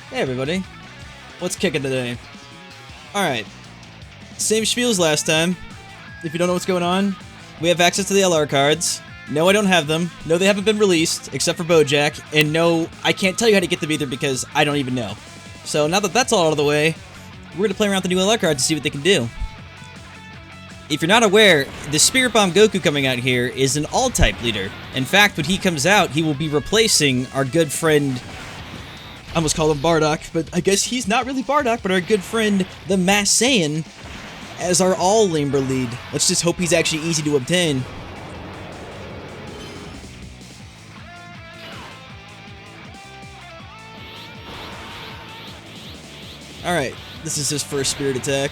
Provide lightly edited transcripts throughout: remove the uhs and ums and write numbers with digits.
Hey everybody, what's kicking today? Alright, same spiel as last time. If you don't know what's going on, we have access to the LR cards. No, I don't have them. No, they haven't been released, except for Bojack. And no, I can't tell you how to get them either because I don't even know. So now that that's all out of the way, we're going to play around with the new LR cards to see what they can do. If you're not aware, the Spirit Bomb Goku coming out here is an all-type leader. In fact, when he comes out, he will be replacing our good friend... I almost call him Bardock, but I guess he's not really Bardock, but our good friend, the Mass Saiyan, as our all-Lamber lead. Let's just hope he's actually easy to obtain. Alright, this is his first Spirit attack.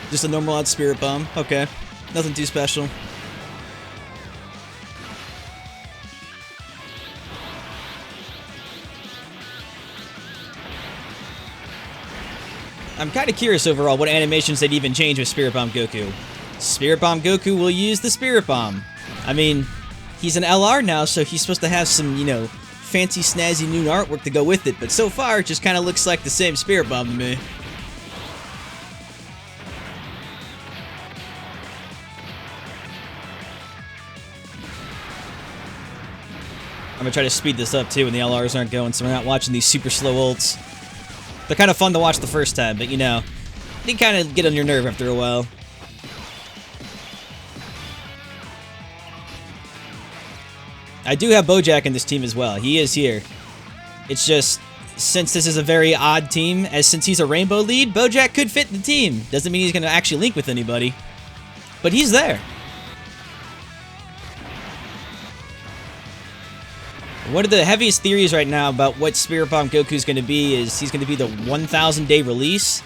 Just a normal odd Spirit Bomb. Okay, nothing too special. I'm kind of curious overall what animations they'd even change with Spirit Bomb Goku. Spirit Bomb Goku will use the Spirit Bomb. I mean, he's an LR now, so he's supposed to have some, you know, fancy snazzy new artwork to go with it, but so far it just kind of looks like the same Spirit Bomb to me. I'm gonna try to speed this up too when the LRs aren't going, so we're not watching these super slow ults. They're kind of fun to watch the first time, but you know, they kind of get on your nerve after a while. I do have Bojack in this team as well. He is here. It's just, since this is a very odd team, since he's a rainbow lead, Bojack could fit the team. Doesn't mean he's going to actually link with anybody. But he's there. One of the heaviest theories right now about what Spirit Bomb Goku's going to be is he's going to be the 1,000-day release.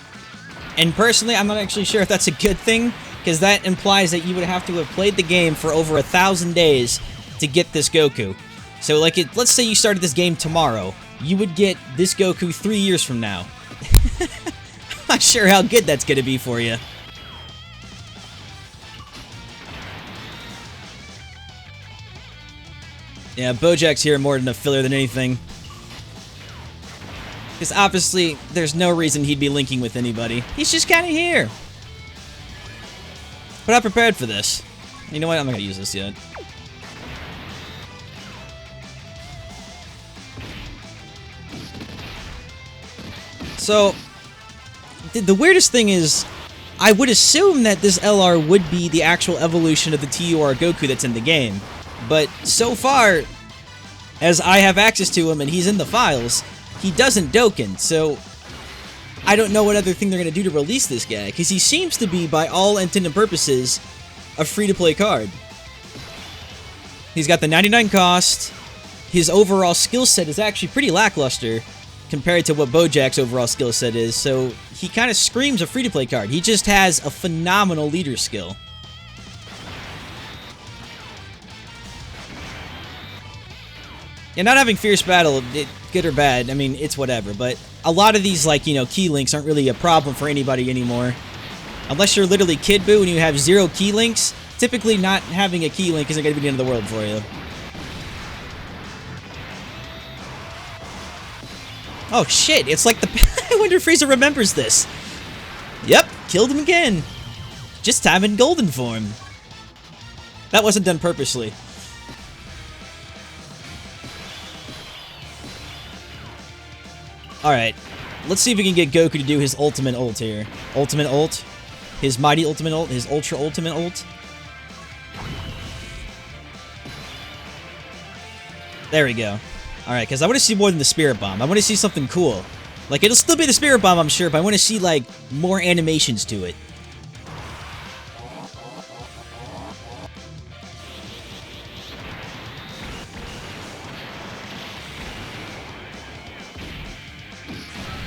And personally, I'm not actually sure if that's a good thing, because that implies that you would have to have played the game for over 1,000 days to get this Goku. So, like, let's say you started this game tomorrow. You would get this Goku 3 years from now. I'm not sure how good that's going to be for you. Yeah, Bojack's here more than a filler than anything. Because obviously, there's no reason he'd be linking with anybody. He's just kind of here. But I'm prepared for this. You know what? I'm not going to use this yet. So, the weirdest thing is, I would assume that this LR would be the actual evolution of the TUR Goku that's in the game. But so far, as I have access to him and he's in the files, he doesn't Dokkan, so I don't know what other thing they're going to do to release this guy, because he seems to be, by all intent and purposes, a free-to-play card. He's got the 99 cost, his overall skill set is actually pretty lackluster compared to what Bojack's overall skill set is, so he kind of screams a free-to-play card. He just has a phenomenal leader skill. Yeah, not having Fierce Battle, good or bad, I mean, it's whatever, but a lot of these, like, you know, key links aren't really a problem for anybody anymore. Unless you're literally Kid Buu and you have 0 key links, typically not having a key link isn't going to be the end of the world for you. Oh shit, it's like the... I wonder if Frieza remembers this. Yep, killed him again. Just time in golden form. That wasn't done purposely. Alright, let's see if we can get Goku to do his ultimate ult here. Ultimate ult. His mighty ultimate ult. His ultra ultimate ult. There we go. Alright, because I want to see more than the Spirit Bomb. I want to see something cool. Like, it'll still be the Spirit Bomb, I'm sure, but I want to see, like, more animations to it.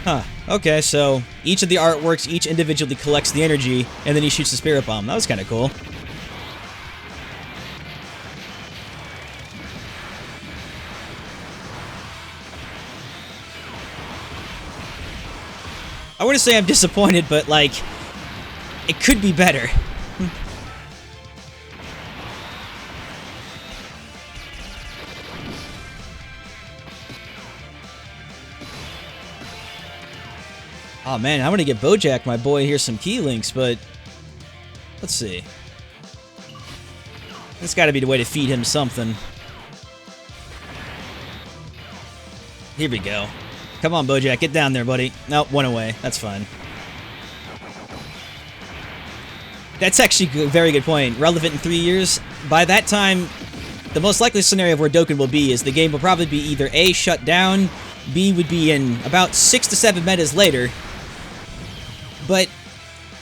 Huh. Okay, so each of the artworks, each individually collects the energy, and then he shoots the Spirit Bomb. That was kind of cool. I wouldn't say I'm disappointed, but, like, it could be better. Oh man, I want to give Bojack, my boy, here some key links, but let's see. There's got to be the way to feed him something. Here we go. Come on, Bojack, get down there, buddy. Nope, one away. That's fine. That's actually a very good point. Relevant in 3 years. By that time, the most likely scenario of where Dokkan will be is the game will probably be either A, shut down, B, would be in about 6 to 7 metas later. But,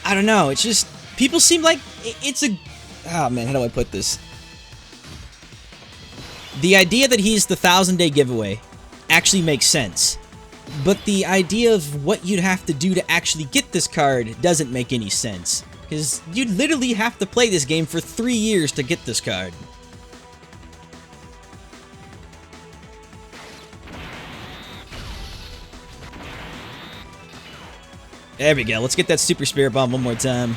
I don't know, it's just, people seem like it's a... Oh man, how do I put this? The idea that he's the 1,000-day giveaway actually makes sense. But the idea of what you'd have to do to actually get this card doesn't make any sense. Because you'd literally have to play this game for 3 years to get this card. There we go. Let's get that Super Spirit Bomb one more time.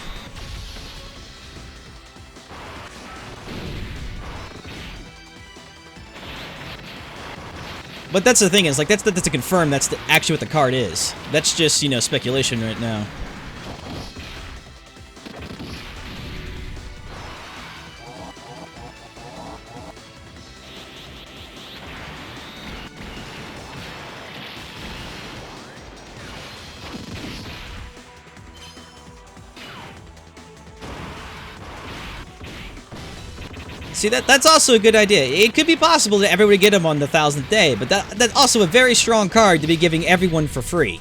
But that's the thing is, like, that's to confirm that's actually what the card is. That's just, you know, speculation right now. See, that's also a good idea. It could be possible that everybody get him on the 1,000th day, but that's also a very strong card to be giving everyone for free.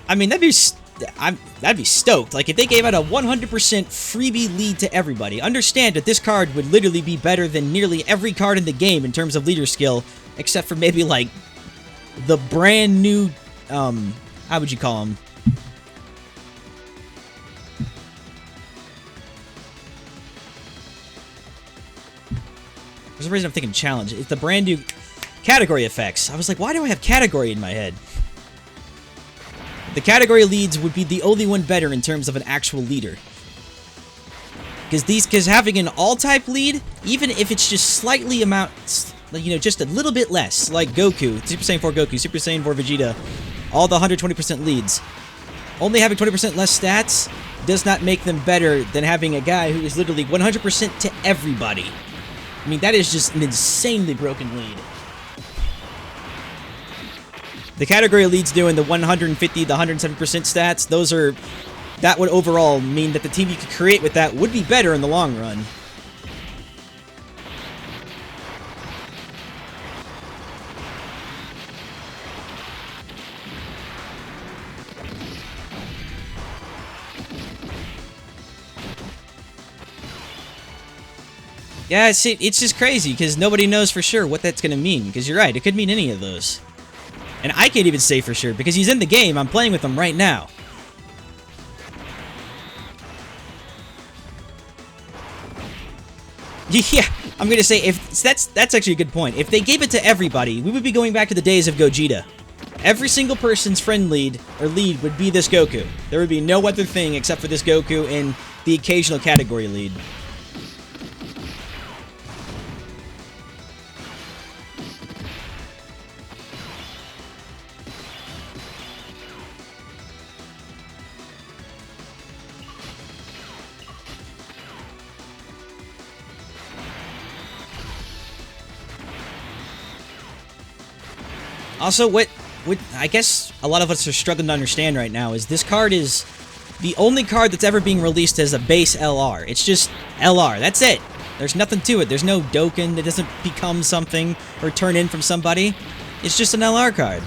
I mean, that'd be stoked. Like, if they gave out a 100% freebie lead to everybody. Understand that this card would literally be better than nearly every card in the game in terms of leader skill, except for maybe, like, the brand new, how would you call them? For some reason I'm thinking challenge. It's the brand new category effects. I was like, why do I have category in my head? The category leads would be the only one better in terms of an actual leader. Because having an all-type lead, even if it's just slightly you know, just a little bit less, like Goku, Super Saiyan 4 Goku, Super Saiyan 4 Vegeta, all the 120% leads, only having 20% less stats does not make them better than having a guy who is literally 100% to everybody. I mean, that is just an insanely broken lead. The category leads doing the 150, the 107% stats, that would overall mean that the team you could create with that would be better in the long run. Yeah, see, it's just crazy, because nobody knows for sure what that's going to mean, because you're right, it could mean any of those. And I can't even say for sure, because he's in the game, I'm playing with him right now. Yeah, I'm going to say, that's actually a good point. If they gave it to everybody, we would be going back to the days of Gogeta. Every single person's friend lead, or lead, would be this Goku. There would be no other thing except for this Goku and the occasional category lead. Also, what I guess a lot of us are struggling to understand right now is this card is the only card that's ever being released as a base LR. It's just LR. That's it. There's nothing to it. There's no Dokkan that doesn't become something or turn in from somebody. It's just an LR card.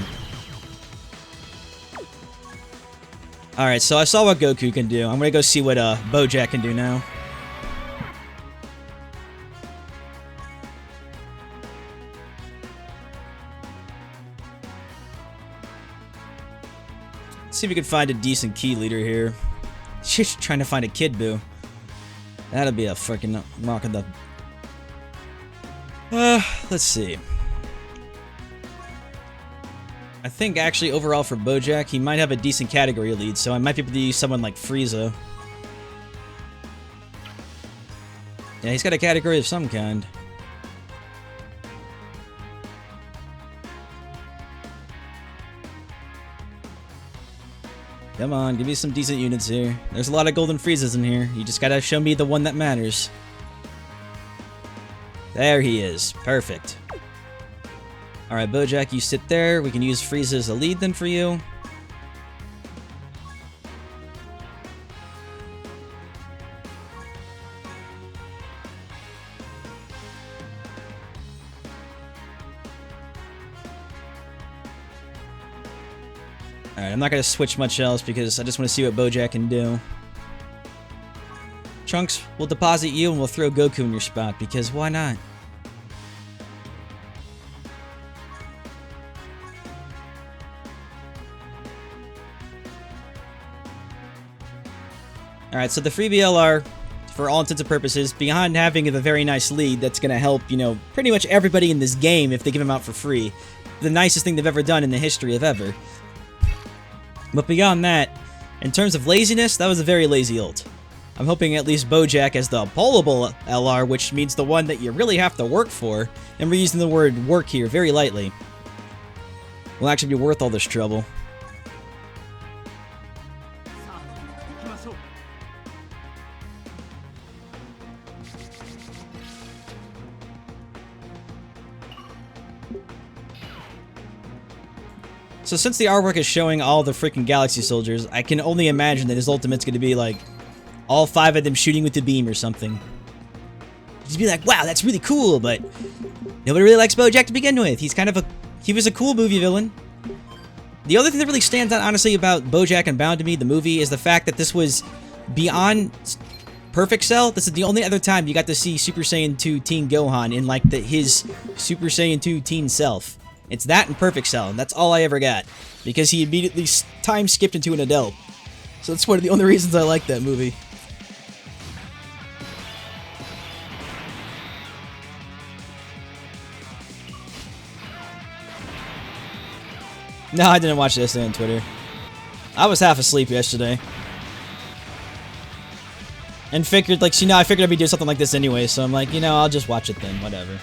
Alright, so I saw what Goku can do. I'm gonna go see what Bojack can do now. See if we can find a decent key leader here. Just trying to find a Kid Buu. That'll be a freaking knock in the... let's see. I think actually overall for Bojack, he might have a decent category lead, so I might be able to use someone like Frieza. Yeah, he's got a category of some kind. Come on, give me some decent units here. There's a lot of golden Friezas in here. You just gotta show me the one that matters. There he is. Perfect. Alright, Bojack, you sit there. We can use Frieza as a lead then for you. Alright, I'm not going to switch much else because I just want to see what Bojack can do. Trunks, we'll deposit you and we'll throw Goku in your spot because why not? Alright, so the free BLR, for all intents and purposes, beyond having a very nice lead that's going to help, you know, pretty much everybody in this game if they give him out for free. The nicest thing they've ever done in the history of ever. But beyond that, in terms of laziness, that was a very lazy ult. I'm hoping at least Bojack has the pullable LR, which means the one that you really have to work for, and we're using the word work here very lightly. Will actually be worth all this trouble. So since the artwork is showing all the freaking Galaxy Soldiers, I can only imagine that his ultimate's gonna be like, all 5 of them shooting with the beam or something. He'd be like, wow, that's really cool, but nobody really likes Bojack to begin with. He was a cool movie villain. The other thing that really stands out, honestly, about Bojack Unbound to me, the movie, is the fact that this was beyond Perfect Cell. This is the only other time you got to see Super Saiyan 2 Teen Gohan in, like, his Super Saiyan 2 teen self. It's that and Perfect Cell, and that's all I ever got. Because he immediately time skipped into an adult. So that's one of the only reasons I like that movie. No, I didn't watch this on Twitter. I was half asleep yesterday. And figured, like, I figured I'd be doing something like this anyway, so I'm like, you know, I'll just watch it then, whatever.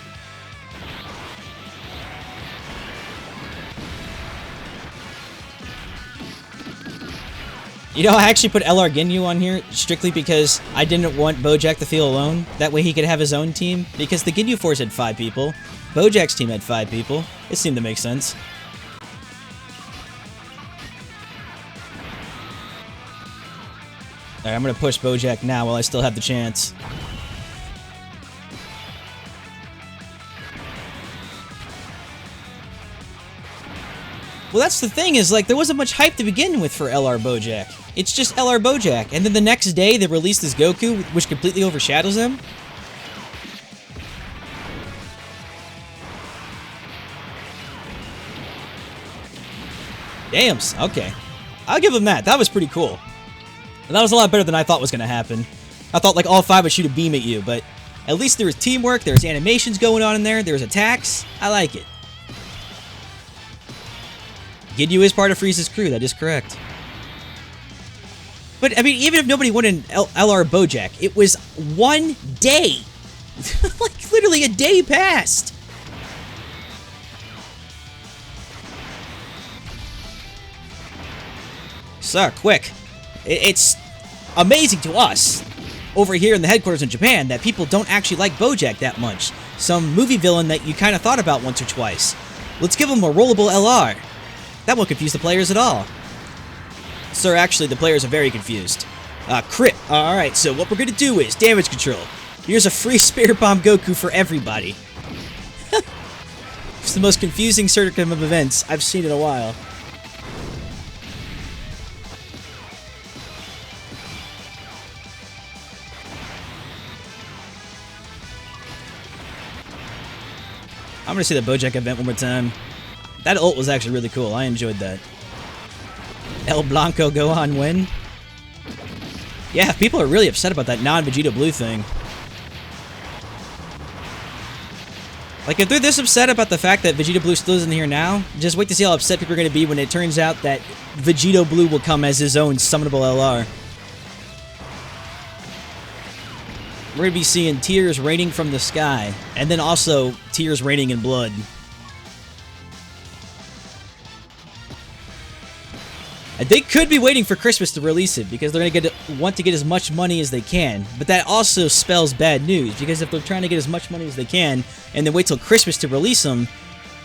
You know, I actually put LR Ginyu on here strictly because I didn't want Bojack to feel alone. That way he could have his own team. Because the Ginyu Force had 5 people. Bojack's team had 5 people. It seemed to make sense. Alright, I'm gonna push Bojack now while I still have the chance. Well, that's the thing, is, like, there wasn't much hype to begin with for LR Bojack. It's just LR Bojack, and then the next day they released this Goku, which completely overshadows him. Damn, okay. I'll give him that. That was pretty cool. And that was a lot better than I thought was going to happen. I thought, like, all 5 would shoot a beam at you, but at least there was teamwork, there was animations going on in there, there was attacks. I like it. Ginyu is part of Frieza's crew, that is correct. But, I mean, even if nobody wanted LR Bojack, it was one day. Like, literally a day passed. Sir, quick. It's amazing to us, over here in the headquarters in Japan, that people don't actually like Bojack that much. Some movie villain that you kind of thought about once or twice. Let's give him a rollable LR. That won't confuse the players at all. Sir, actually, the players are very confused. Crit. Alright, so what we're gonna do is damage control. Here's a free Spirit Bomb Goku for everybody. It's the most confusing circuit of events I've seen in a while. I'm gonna see the Bojack event one more time. That ult was actually really cool. I enjoyed that. El Blanco Gohan win. Yeah, people are really upset about that non-Vegeta Blue thing. Like, if they're this upset about the fact that Vegeta Blue still isn't here now, just wait to see how upset people are going to be when it turns out that Vegeta Blue will come as his own summonable LR. We're going to be seeing tears raining from the sky, and then also tears raining in blood. They could be waiting for Christmas to release it because they're going to want to get as much money as they can. But that also spells bad news because if they're trying to get as much money as they can and then wait till Christmas to release them,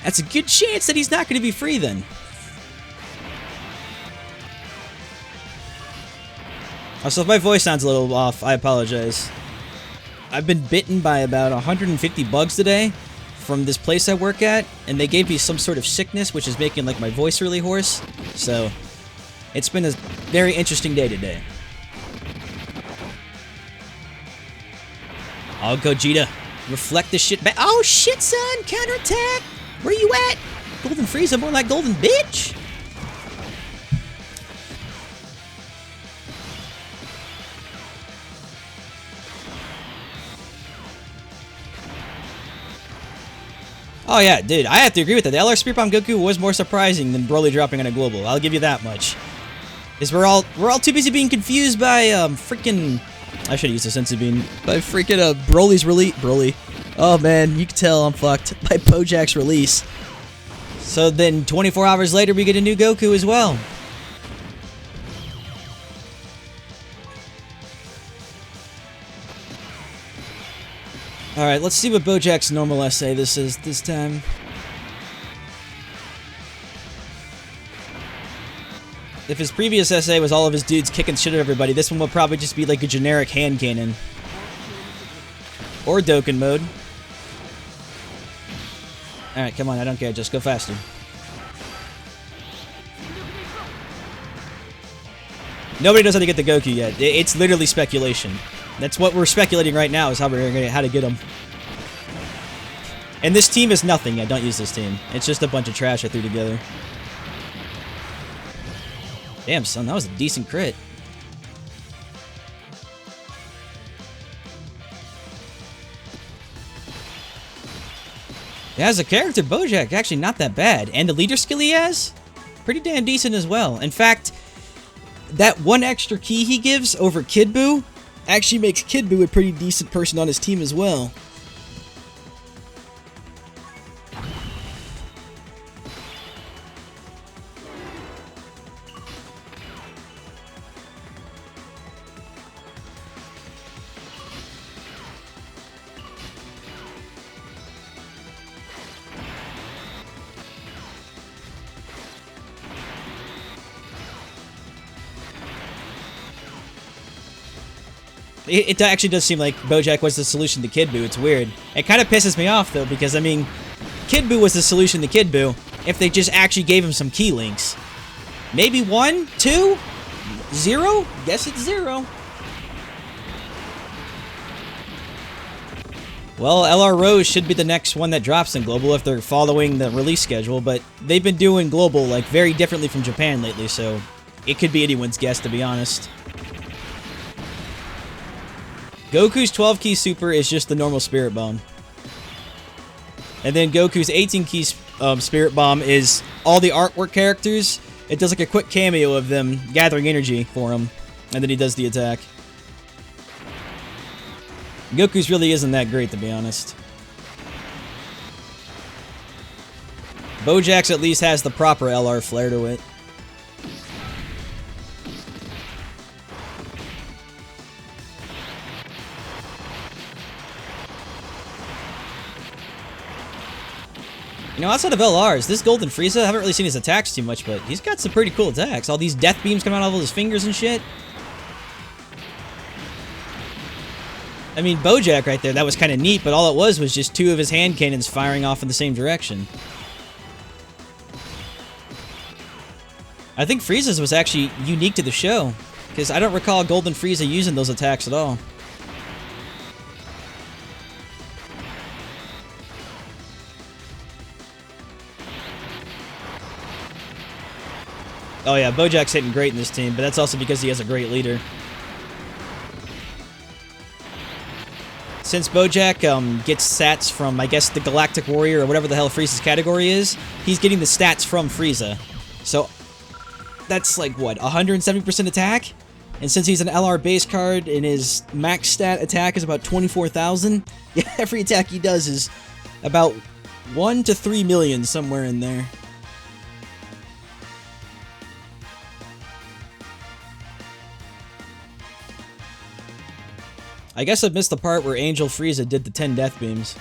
that's a good chance that he's not going to be free then. Also, if my voice sounds a little off, I apologize. I've been bitten by about 150 bugs today from this place I work at, and they gave me some sort of sickness, which is making like my voice really hoarse. So, it's been a very interesting day today. Oh, Gogeta, reflect this shit back. Oh shit, son, counterattack. Where you at? Golden Frieza, more like Golden Bitch. Oh yeah, dude, I have to agree with that. The LR Spirit Bomb Goku was more surprising than Broly dropping on a global. I'll give you that much. Because we're all too busy being confused by freaking, I should have used a senzu bean, by freaking Broly's release. Broly. Oh man, you can tell I'm fucked by Bojack's release. So then 24 hours later we get a new Goku as well. Alright, let's see what Bojack's normal essay this is this time. If his previous essay was all of his dudes kicking shit at everybody, this one will probably just be like a generic hand cannon. Or Dokkan mode. Alright, come on, I don't care, just go faster. Nobody knows how to get the Goku yet. It's literally speculation. That's what we're speculating right now, is how to get him. And this team is nothing yet. Don't use this team. It's just a bunch of trash I threw together. Damn, son, that was a decent crit. Yeah, as a character, Bojack, actually not that bad. And the leader skill he has, pretty damn decent as well. In fact, that one extra key he gives over Kid Buu actually makes Kid Buu a pretty decent person on his team as well. It actually does seem like Bojack was the solution to Kid Buu. It's weird. It kind of pisses me off, though, because, I mean, Kid Buu was the solution to Kid Buu if they just actually gave him some key links. Maybe 1, 2, 0? Guess it's 0. Well, LR Rose should be the next one that drops in Global if they're following the release schedule, but they've been doing Global, like, very differently from Japan lately, so it could be anyone's guess, to be honest. Goku's 12-key super is just the normal Spirit Bomb. And then Goku's 18-key Spirit Bomb is all the artwork characters. It does like a quick cameo of them gathering energy for him. And then he does the attack. Goku's really isn't that great, to be honest. Bojack's at least has the proper LR flair to it. You know, outside of LRs, this Golden Frieza, I haven't really seen his attacks too much, but he's got some pretty cool attacks. All these death beams coming out of all his fingers and shit. I mean, Bojack right there, that was kind of neat, but all it was just 2 of his hand cannons firing off in the same direction. I think Frieza's was actually unique to the show, because I don't recall Golden Frieza using those attacks at all. Oh yeah, Bojack's hitting great in this team, but that's also because he has a great leader. Since Bojack gets stats from, I guess, the Galactic Warrior or whatever the hell Frieza's category is, he's getting the stats from Frieza. So, that's like, what, 170% attack? And since he's an LR base card and his max stat attack is about 24,000, yeah, every attack he does is about 1 to 3 million, somewhere in there. I guess I missed the part where Angel Frieza did the 10 death beams.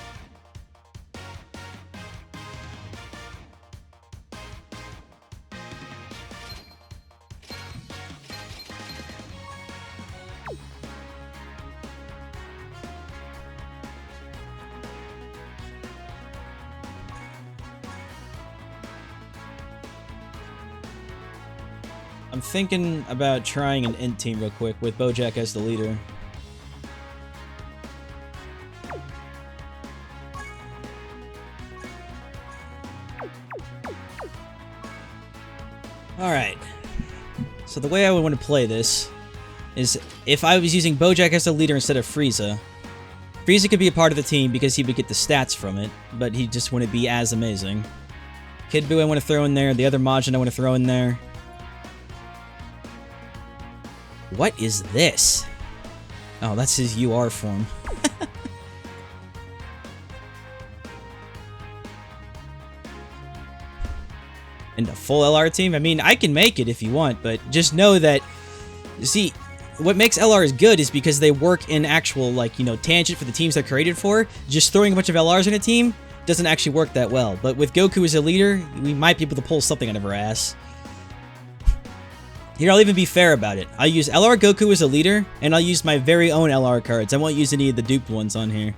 I'm thinking about trying an int team real quick with Bojack as the leader. Alright. So the way I would want to play this is if I was using Bojack as the leader instead of Frieza. Frieza could be a part of the team because he would get the stats from it, but he just wouldn't be as amazing. Kid Buu I want to throw in there, the other Majin I want to throw in there. What is this? Oh, that's his UR form. And a full LR team? I mean, I can make it if you want, but just know that... See, what makes LRs good is because they work in actual, like, you know, tangent for the teams they're created for. Just throwing a bunch of LRs in a team doesn't actually work that well. But with Goku as a leader, we might be able to pull something out of our ass. Here, I'll even be fair about it. I'll use LR Goku as a leader, and I'll use my very own LR cards. I won't use any of the duped ones on here.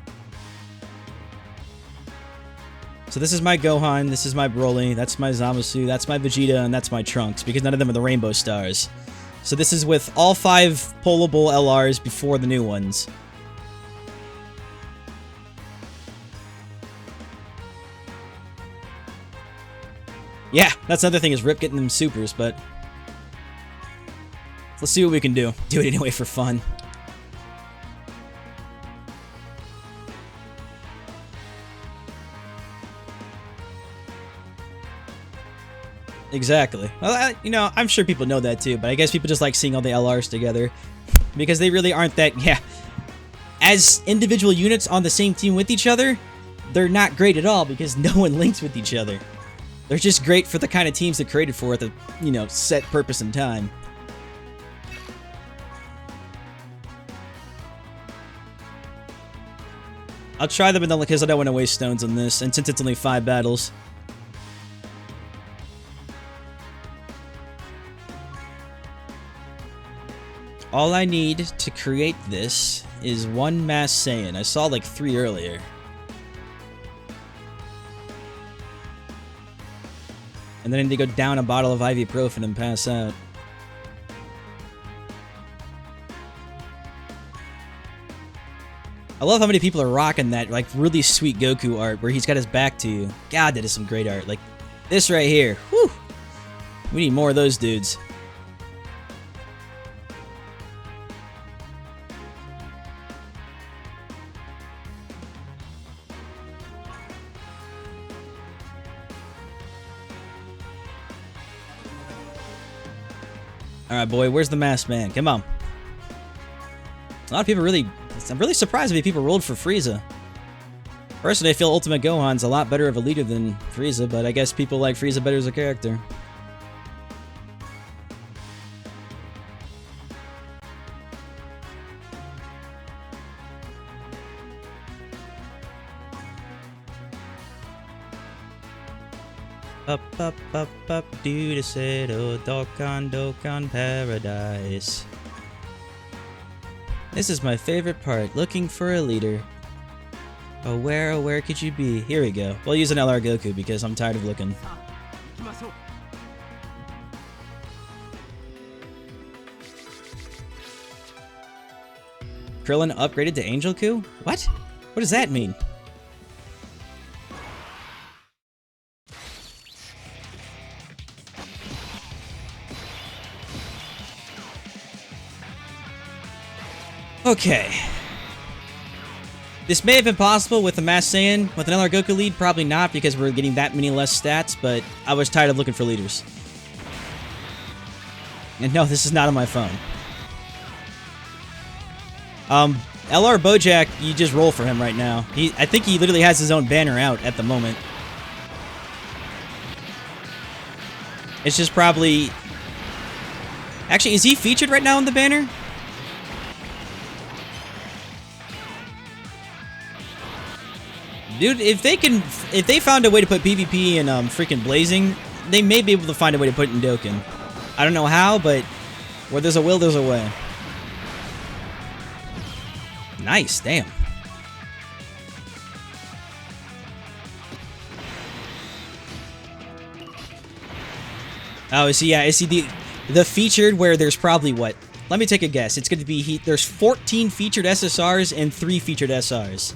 So this is my Gohan, this is my Broly, that's my Zamasu, that's my Vegeta, and that's my Trunks, because none of them are the Rainbow Stars. So this is with all 5 pullable LRs before the new ones. Yeah, that's another thing is Rip getting them supers, but... Let's see what we can do. Do it anyway for fun. Exactly. Well, you know, I'm sure people know that too, but I guess people just like seeing all the LRs together. Because they really aren't that, yeah. As individual units on the same team with each other, they're not great at all because no one links with each other. They're just great for the kind of teams they're created for at the, you know, set purpose and time. I'll try them in the because I don't want to waste stones on this, and since it's only 5 battles. All I need to create this is 1 Mass Saiyan. I saw like 3 earlier. And then I need to go down a bottle of ibuprofen and pass out. I love how many people are rocking that, like, really sweet Goku art where he's got his back to you. God, that is some great art. Like, this right here. Whew! We need more of those dudes. Alright, boy, where's the masked man? Come on. A lot of people really... I'm really surprised if people rolled for Frieza. Personally, I feel Ultimate Gohan's a lot better of a leader than Frieza, but I guess people like Frieza better as a character. Up, up, up, up, do the settle, Dokkan, Dokkan Paradise. This is my favorite part, looking for a leader. Oh, where could you be? Here we go. We'll use an LR Goku because I'm tired of looking. Krillin upgraded to Angel Ku? What? What does that mean? Okay. This may have been possible with the Masked Saiyan. With an LR Goku lead, probably not because we're getting that many less stats, but I was tired of looking for leaders. And no, this is not on my phone. LR Bojack, you just roll for him right now. I think he literally has his own banner out at the moment. It's just probably... Actually, is he featured right now on the banner? Dude, if they found a way to put PvP in freaking Blazing, they may be able to find a way to put it in Dokkan. I don't know how, but where there's a will, there's a way. Nice, damn. Oh, yeah, I see the featured where there's probably what? Let me take a guess. It's going to be there's 14 featured SSRs and 3 featured SRs.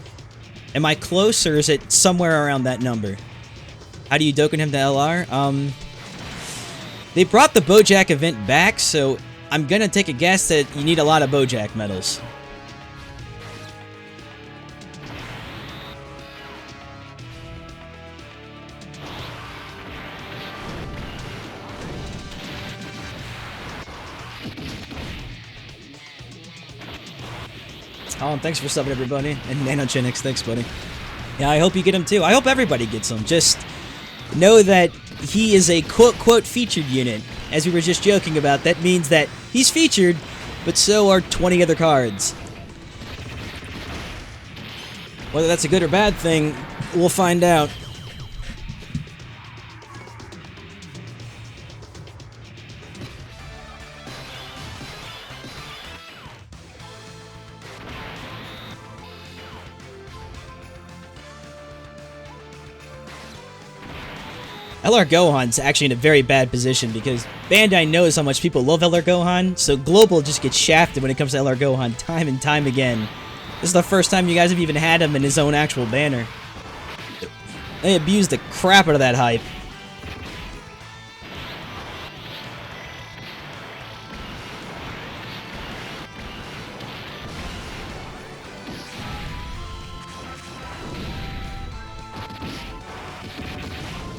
Am I close, or is it somewhere around that number? How do you Dokkan him to LR? They brought the Bojack event back, so I'm gonna take a guess that you need a lot of Bojack medals. Oh, and thanks for subbing, everybody. And NanoChinix, thanks, buddy. Yeah, I hope you get him too. I hope everybody gets him. Just know that he is a quote-quote featured unit. As we were just joking about, that means that he's featured, but so are 20 other cards. Whether that's a good or bad thing, we'll find out. LR Gohan's actually in a very bad position because Bandai knows how much people love LR Gohan, so Global just gets shafted when it comes to LR Gohan time and time again. This is the first time you guys have even had him in his own actual banner. They abused the crap out of that hype.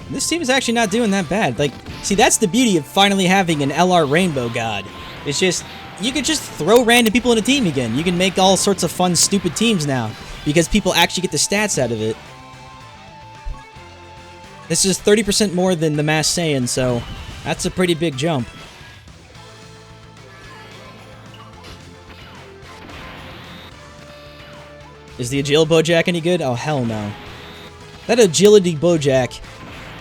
This team is actually not doing that bad. Like, see, that's the beauty of finally having an LR Rainbow God. It's just, you could just throw random people in a team again. You can make all sorts of fun, stupid teams now, because people actually get the stats out of it. This is 30% more than the Mass Saiyan, so that's a pretty big jump. Is the Agile Bojack any good? Oh, hell no. That Agility Bojack,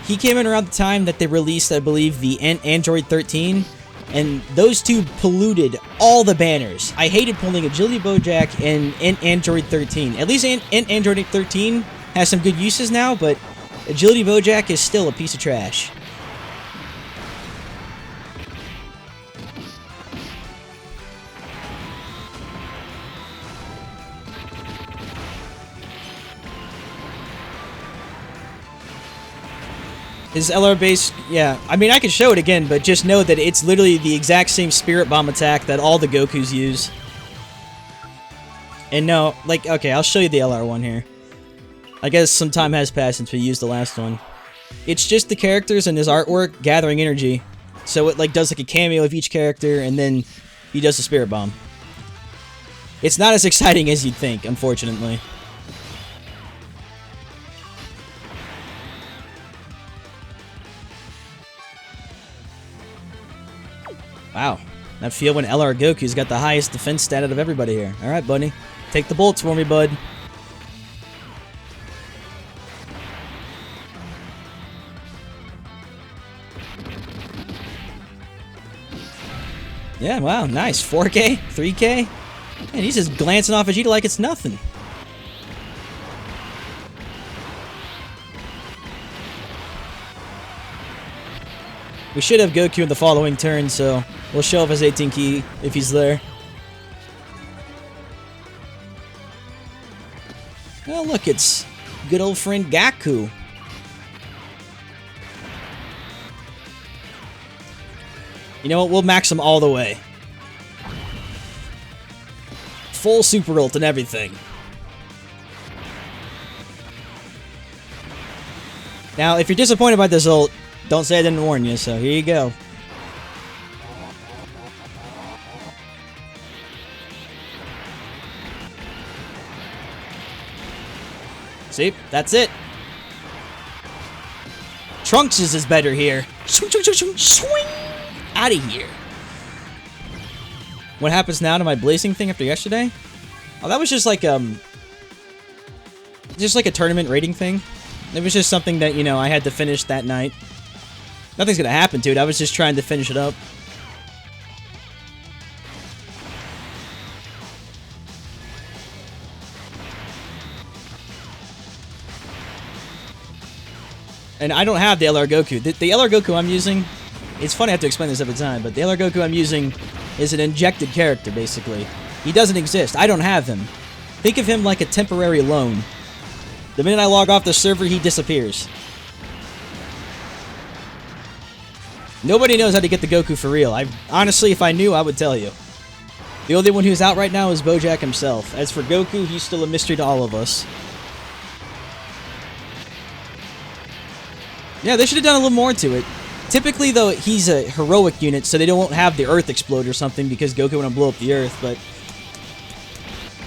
he came in around the time that they released, I believe, the Android 13, and those two polluted all the banners. I hated pulling Agility Bojack and Android 13. At least Android 13 has some good uses now, but Agility Bojack is still a piece of trash. His LR base, yeah, I mean, I could show it again, but just know that it's literally the exact same Spirit Bomb attack that all the Gokus use. And no, like, okay, I'll show you the LR one here. I guess some time has passed since we used the last one. It's just the characters and his artwork gathering energy. So it, like, does, like, a cameo of each character, and then he does the Spirit Bomb. It's not as exciting as you'd think, unfortunately. Wow, that feel when LR Goku's got the highest defense stat out of everybody here. Alright, buddy. Take the bolts for me, bud. Yeah, wow, nice. 4K? 3K? Man, he's just glancing off Vegeta like it's nothing. We should have Goku in the following turn, so we'll show off his 18 key if he's there. Oh, look, it's good old friend Goku. You know what? We'll max him all the way. Full super ult and everything. Now, if you're disappointed by this ult, don't say I didn't warn you, so here you go. See? That's it. Trunks is better here. Swing, swing, swing, swing, swing! Out of here. What happens now to my blazing thing after yesterday? Oh, that was just like, just just like a tournament rating thing. It was just something that, you know, I had to finish that night. Nothing's gonna happen to it. I was just trying to finish it up. And I don't have the LR Goku. The LR Goku I'm using, it's funny I have to explain this every time, but the LR Goku I'm using is an injected character, basically. He doesn't exist. I don't have him. Think of him like a temporary loan. The minute I log off the server, he disappears. Nobody knows how to get the Goku for real. Honestly, if I knew, I would tell you. The only one who's out right now is Bojack himself. As for Goku, he's still a mystery to all of us. Yeah, they should have done a little more to it. Typically, though, he's a heroic unit, so they won't have the Earth explode or something because Goku wouldn't blow up the Earth, but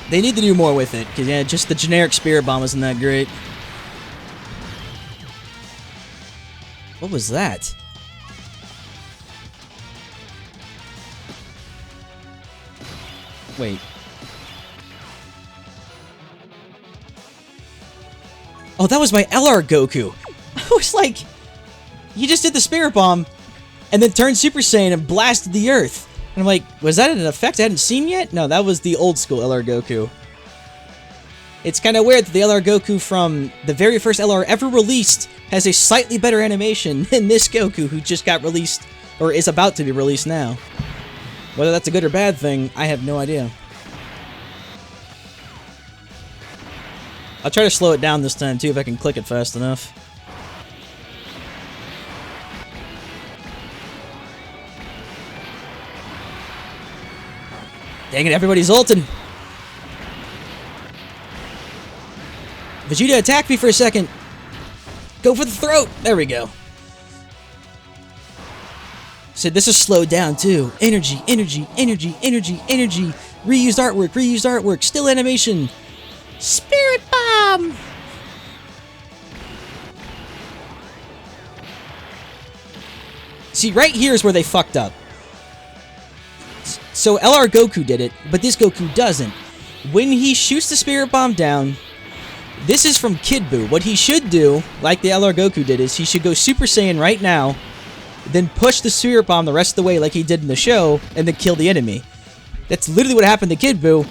they need to do more with it, because, yeah, just the generic Spirit Bomb isn't that great. What was that? Wait. Oh, that was my LR Goku! I was like, he just did the Spirit Bomb, and then turned Super Saiyan and blasted the Earth. And I'm like, was that an effect I hadn't seen yet? No, that was the old school LR Goku. It's kind of weird that the LR Goku from the very first LR ever released has a slightly better animation than this Goku who just got released, or is about to be released now. Whether that's a good or bad thing, I have no idea. I'll try to slow it down this time too if I can click it fast enough. Dang it, everybody's ulting! Vegeta, attack me for a second! Go for the throat! There we go. So this is slowed down too. Energy, energy, energy, energy, energy. Reused artwork, still animation. Spirit Bomb! See, right here is where they fucked up. So LR Goku did it, but this Goku doesn't. When he shoots the Spirit Bomb down, this is from Kid Buu. What he should do, like the LR Goku did, is he should go Super Saiyan right now, then push the Spirit Bomb the rest of the way like he did in the show, and then kill the enemy. That's literally what happened to Kid Buu.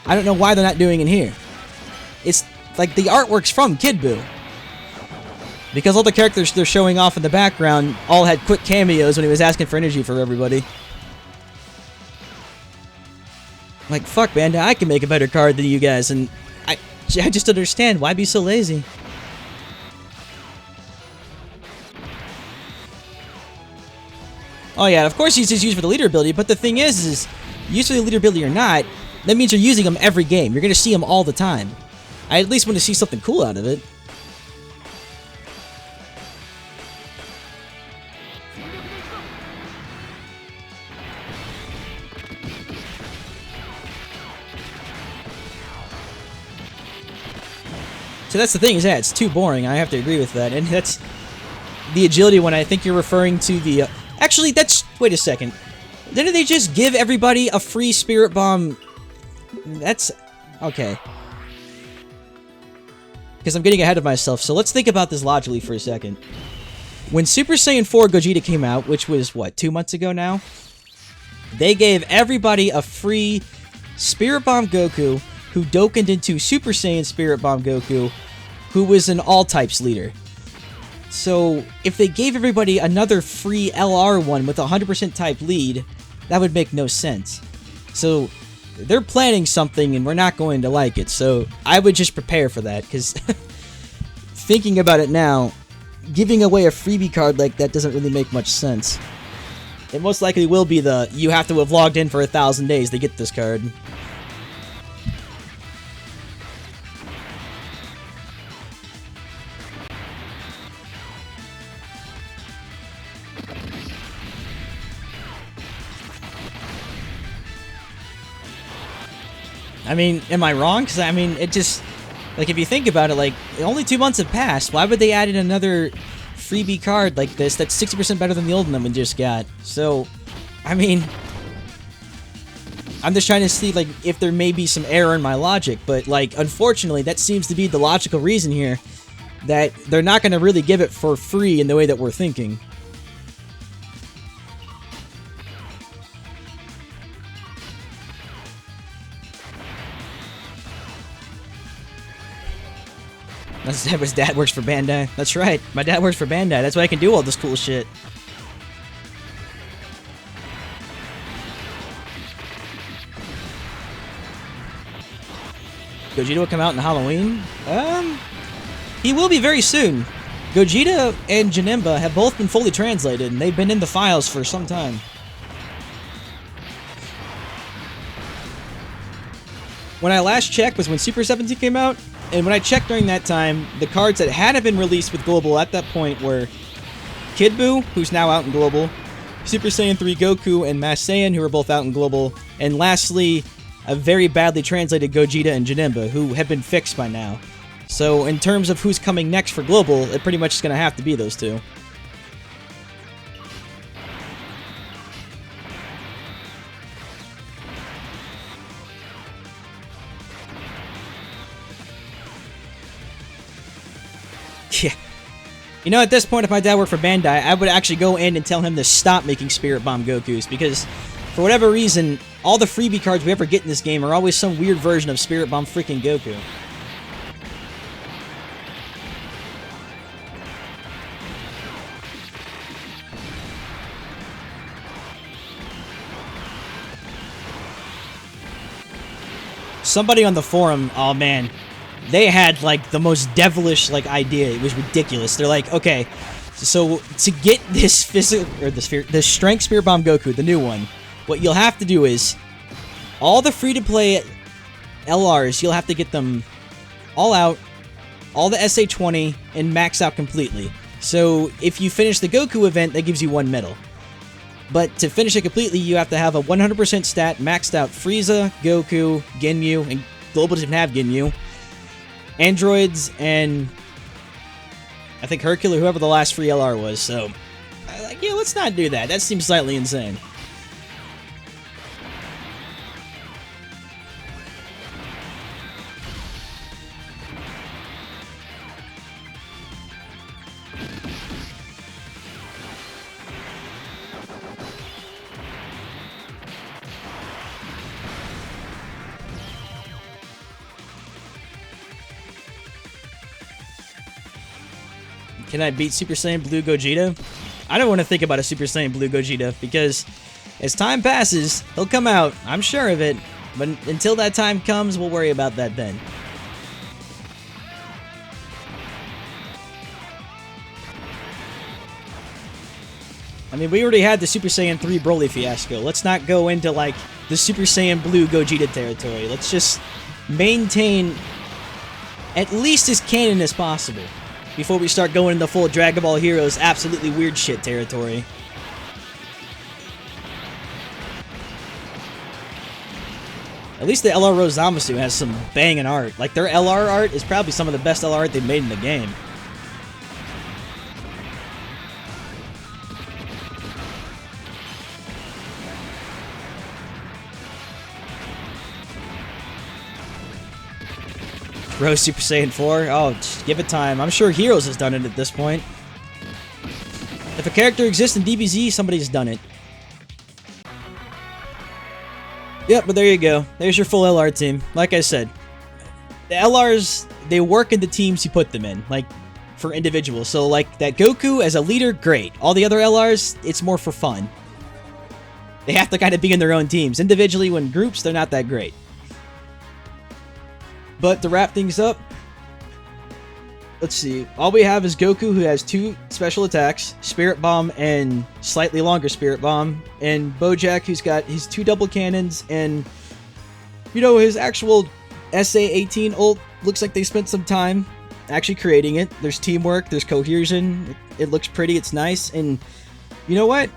I don't know why they're not doing it here. It's like the artwork's from Kid Buu. Because all the characters they're showing off in the background all had quick cameos when he was asking for energy for everybody. Like, fuck, man, I can make a better card than you guys, and I just understand. Why be so lazy? Oh yeah, of course he's just used for the leader ability, but the thing is used for the leader ability or not, that means you're using him every game. You're going to see him all the time. I at least want to see something cool out of it. So that's the thing, is that it's too boring. I have to agree with that. And that's the agility when I think you're referring to the... actually, that's... wait a second. Didn't they just give everybody a free Spirit Bomb? That's... okay. Because I'm getting ahead of myself, so let's think about this logically for a second. When Super Saiyan 4 Gogeta came out, which was, what, 2 months ago now? They gave everybody a free Spirit Bomb Goku, who Dokkaned into Super Saiyan Spirit Bomb Goku, who was an all-types leader. So, if they gave everybody another free LR one with a 100% type lead, that would make no sense. So, they're planning something and we're not going to like it, so I would just prepare for that, because thinking about it now, giving away a freebie card like that doesn't really make much sense. It most likely will be the, you have to have logged in for 1,000 days to get this card. I mean, am I wrong? Because, I mean, it just... like, if you think about it, like, only 2 months have passed. Why would they add in another freebie card like this that's 60% better than the old one we just got? So, I mean... I'm just trying to see, like, if there may be some error in my logic, but, like, unfortunately, that seems to be the logical reason here, that they're not going to really give it for free in the way that we're thinking. His dad works for Bandai. That's right, my dad works for Bandai. That's why I can do all this cool shit. Gogeta will come out in Halloween? He will be very soon. Gogeta and Janemba have both been fully translated, and they've been in the files for some time. When I last checked was when Super 17 came out, and when I checked during that time, the cards that hadn't been released with Global at that point were Kid Buu, who's now out in Global, Super Saiyan 3 Goku and Mass Saiyan, who are both out in Global, and lastly, a very badly translated Gogeta and Janemba, who have been fixed by now. So in terms of who's coming next for Global, it pretty much is going to have to be those two. Yeah. You know, at this point, if my dad worked for Bandai, I would actually go in and tell him to stop making Spirit Bomb Gokus, because for whatever reason, all the freebie cards we ever get in this game are always some weird version of Spirit Bomb freaking Goku. Somebody on the forum, oh man, they had like the most devilish like idea. It was ridiculous. They're like, okay, so to get this physical or this Strength Spirit Bomb Goku, the new one, what you'll have to do is all the free-to-play LRs, you'll have to get them all out, all the SA20, and max out completely. So if you finish the Goku event, that gives you 1 medal. But to finish it completely, you have to have a 100% stat, maxed out Frieza, Goku, Ginyu, and Global doesn't have Ginyu, androids, and I think Hercule, or whoever the last free LR was. So, like, yeah, let's not do that. That seems slightly insane. Can I beat Super Saiyan Blue Gogeta? I don't want to think about a Super Saiyan Blue Gogeta, because as time passes, he'll come out. I'm sure of it. But until that time comes, we'll worry about that then. I mean, we already had the Super Saiyan 3 Broly fiasco. Let's not go into, like, the Super Saiyan Blue Gogeta territory. Let's just maintain at least as canon as possible before we start going into full Dragon Ball Heroes absolutely weird shit territory. At least the LR Rose Zamasu has some banging art. Like, their LR art is probably some of the best LR art they've made in the game. Rose Super Saiyan 4? Oh, just give it time. I'm sure Heroes has done it at this point. If a character exists in DBZ, somebody's done it. Yep, but there you go. There's your full LR team. Like I said, the LRs, they work in the teams you put them in, like, for individuals. So, like, that Goku as a leader, great. All the other LRs, it's more for fun. They have to kind of be in their own teams. Individually, when groups, they're not that great. But to wrap things up, let's see. All we have is Goku, who has 2 special attacks, Spirit Bomb and slightly longer Spirit Bomb, and Bojack, who's got his 2 double cannons, and, you know, his actual SA-18 ult looks like they spent some time actually creating it. There's teamwork, there's cohesion, it looks pretty, it's nice, and you know what?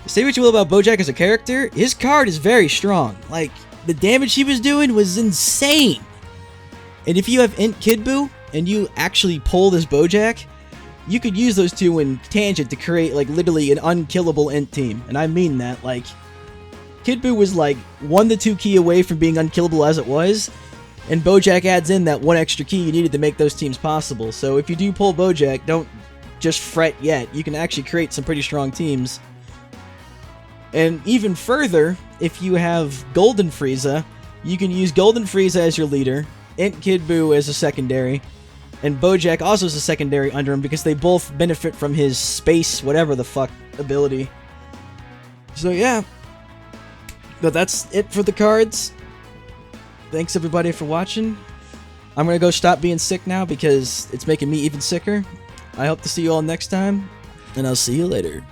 Say what you will about Bojack as a character, his card is very strong. Like, the damage he was doing was insane. And if you have Int Kid Buu, and you actually pull this Bojack, you could use those 2 in tangent to create, like, literally an unkillable Int team. And I mean that, like, Kid Buu was like 1 to 2 key away from being unkillable as it was, and Bojack adds in that 1 extra key you needed to make those teams possible. So if you do pull Bojack, don't just fret yet. You can actually create some pretty strong teams. And even further, if you have Golden Frieza, you can use Golden Frieza as your leader, Int Kid Buu as a secondary, and Bojack also as a secondary under him because they both benefit from his space whatever the fuck ability. So yeah, but that's it for the cards. Thanks everybody for watching. I'm gonna go stop being sick now because it's making me even sicker. I hope to see you all next time, and I'll see you later.